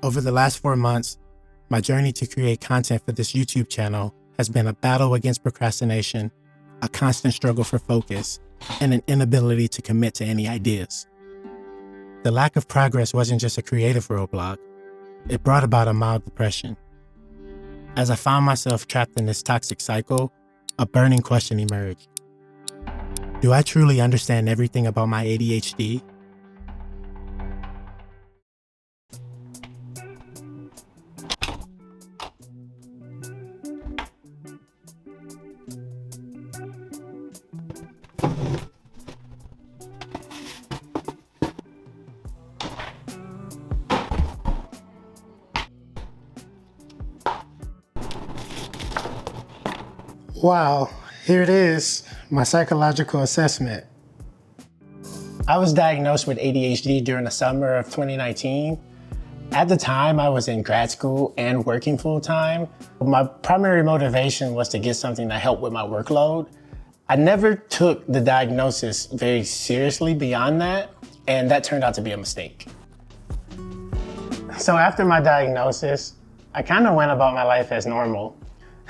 Over the last 4 months, my journey to create content for this YouTube channel has been a battle against procrastination, a constant struggle for focus, and an inability to commit to any ideas. The lack of progress wasn't just a creative roadblock, it brought about a mild depression. As I found myself trapped in this toxic cycle, a burning question emerged. Do I truly understand everything about my ADHD? Wow, here it is, my psychological assessment. I was diagnosed with ADHD during the summer of 2019. At the time, I was in grad school and working full time. My primary motivation was to get something to help with my workload. I never took the diagnosis very seriously beyond that, and that turned out to be a mistake. So after my diagnosis, I kind of went about my life as normal.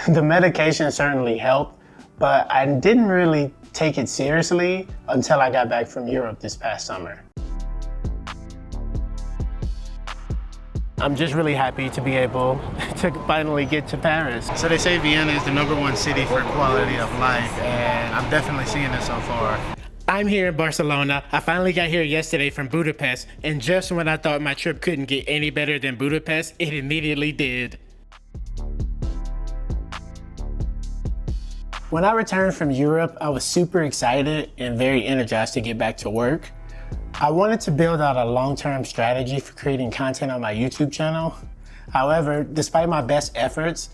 The medication certainly helped, but I didn't really take it seriously until I got back from Europe this past summer. I'm just really happy to be able to finally get to Paris. So they say Vienna is the #1 city for quality of life, and I'm definitely seeing it so far. I'm here in Barcelona. I finally got here yesterday from Budapest, and just when I thought my trip couldn't get any better than Budapest, it immediately did. When I returned from Europe, I was super excited and very energized to get back to work. I wanted to build out a long-term strategy for creating content on my YouTube channel. However, despite my best efforts,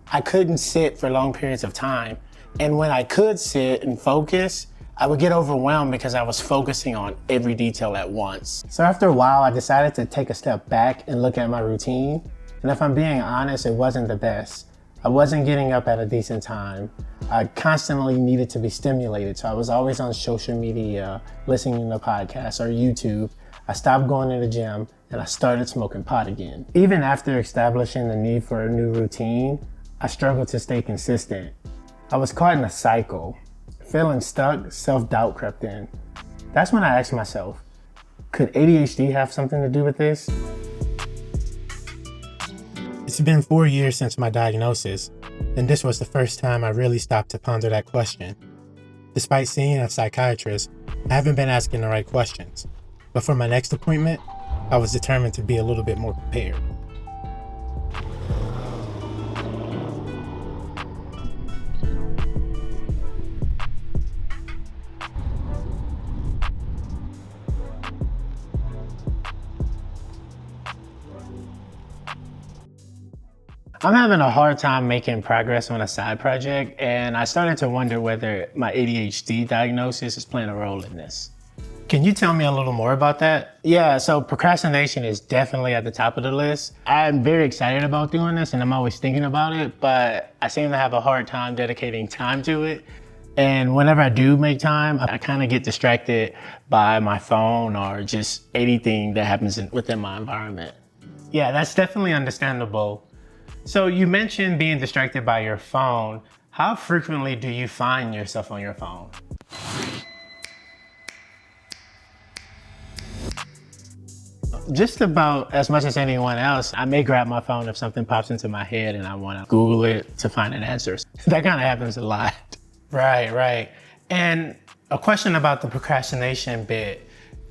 I couldn't sit for long periods of time. And when I could sit and focus, I would get overwhelmed because I was focusing on every detail at once. So after a while, I decided to take a step back and look at my routine. And if I'm being honest, it wasn't the best. I wasn't getting up at a decent time. I constantly needed to be stimulated, so I was always on social media, listening to podcasts or YouTube. I stopped going to the gym and I started smoking pot again. Even after establishing the need for a new routine, I struggled to stay consistent. I was caught in a cycle. Feeling stuck, self-doubt crept in. That's when I asked myself, could ADHD have something to do with this? It's been 4 years since my diagnosis, and this was the first time I really stopped to ponder that question. Despite seeing a psychiatrist, I haven't been asking the right questions, but for my next appointment, I was determined to be a little bit more prepared. I'm having a hard time making progress on a side project, and I started to wonder whether my ADHD diagnosis is playing a role in this. Can you tell me a little more about that? Yeah, so procrastination is definitely at the top of the list. I'm very excited about doing this and I'm always thinking about it, but I seem to have a hard time dedicating time to it. And whenever I do make time, I kind of get distracted by my phone or just anything that happens within my environment. Yeah, that's definitely understandable. So you mentioned being distracted by your phone. How frequently do you find yourself on your phone? Just about as much as anyone else. I may grab my phone if something pops into my head and I want to Google it to find an answer. That kind of happens a lot. Right. And a question about the procrastination bit.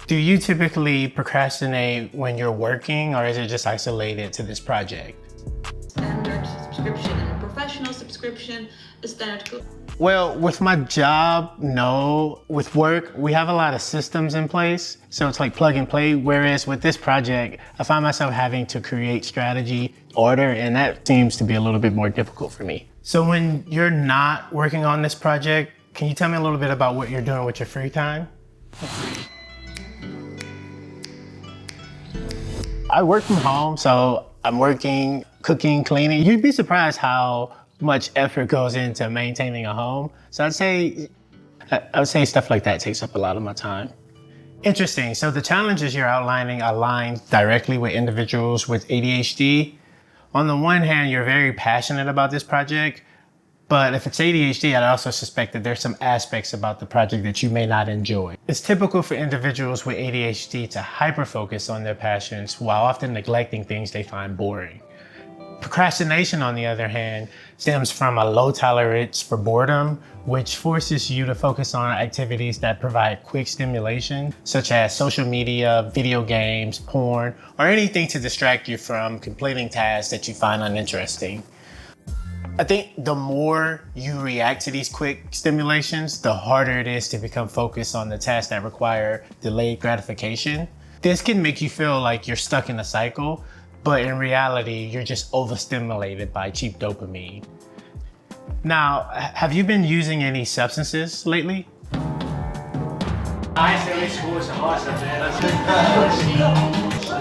Do you typically procrastinate when you're working, or is it just isolated to this project? Standard subscription and a professional subscription, a standard. Well, with my job, no. With work, we have a lot of systems in place, so it's like plug and play. Whereas with this project, I find myself having to create strategy, order, and that seems to be a little bit more difficult for me. So when you're not working on this project, can you tell me a little bit about what you're doing with your free time? I work from home, so I'm working, cooking, cleaning. You'd be surprised how much effort goes into maintaining a home. So I would say stuff like that takes up a lot of my time. Interesting. So the challenges you're outlining align directly with individuals with ADHD. On the one hand, you're very passionate about this project, but if it's ADHD, I'd also suspect that there's some aspects about the project that you may not enjoy. It's typical for individuals with ADHD to hyper-focus on their passions while often neglecting things they find boring. Procrastination, on the other hand, stems from a low tolerance for boredom, which forces you to focus on activities that provide quick stimulation, such as social media, video games, porn, or anything to distract you from completing tasks that you find uninteresting. I think the more you react to these quick stimulations, the harder it is to become focused on the tasks that require delayed gratification. This can make you feel like you're stuck in a cycle, but in reality, you're just overstimulated by cheap dopamine. Now, have you been using any substances lately?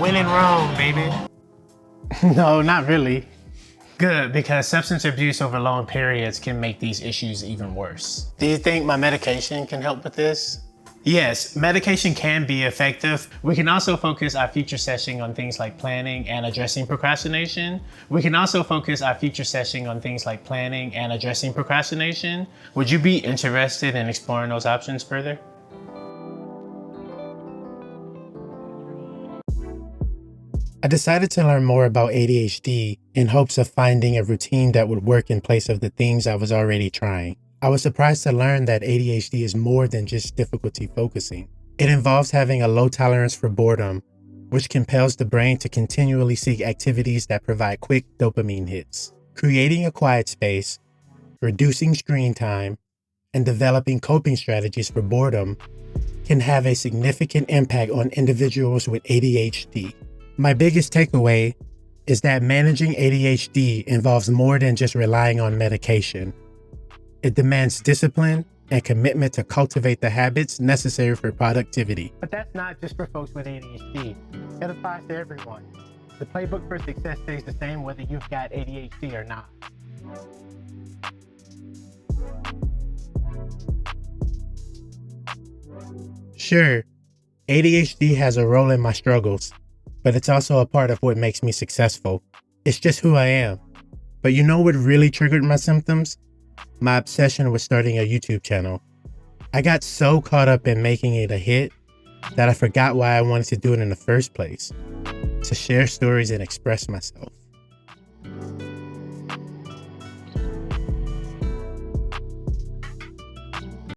When in Rome, baby. No, not really. Good, because substance abuse over long periods can make these issues even worse. Do you think my medication can help with this? Yes, medication can be effective. We can also focus our future session on things like planning and addressing procrastination. Would you be interested in exploring those options further? I decided to learn more about ADHD in hopes of finding a routine that would work in place of the things I was already trying. I was surprised to learn that ADHD is more than just difficulty focusing. It involves having a low tolerance for boredom, which compels the brain to continually seek activities that provide quick dopamine hits. Creating a quiet space, reducing screen time, and developing coping strategies for boredom can have a significant impact on individuals with ADHD. My biggest takeaway is that managing ADHD involves more than just relying on medication. It demands discipline and commitment to cultivate the habits necessary for productivity. But that's not just for folks with ADHD. It applies to everyone. The playbook for success stays the same whether you've got ADHD or not. Sure, ADHD has a role in my struggles, but it's also a part of what makes me successful. It's just who I am. But you know what really triggered my symptoms? My obsession with starting a YouTube channel. I got so caught up in making it a hit that I forgot why I wanted to do it in the first place, to share stories and express myself.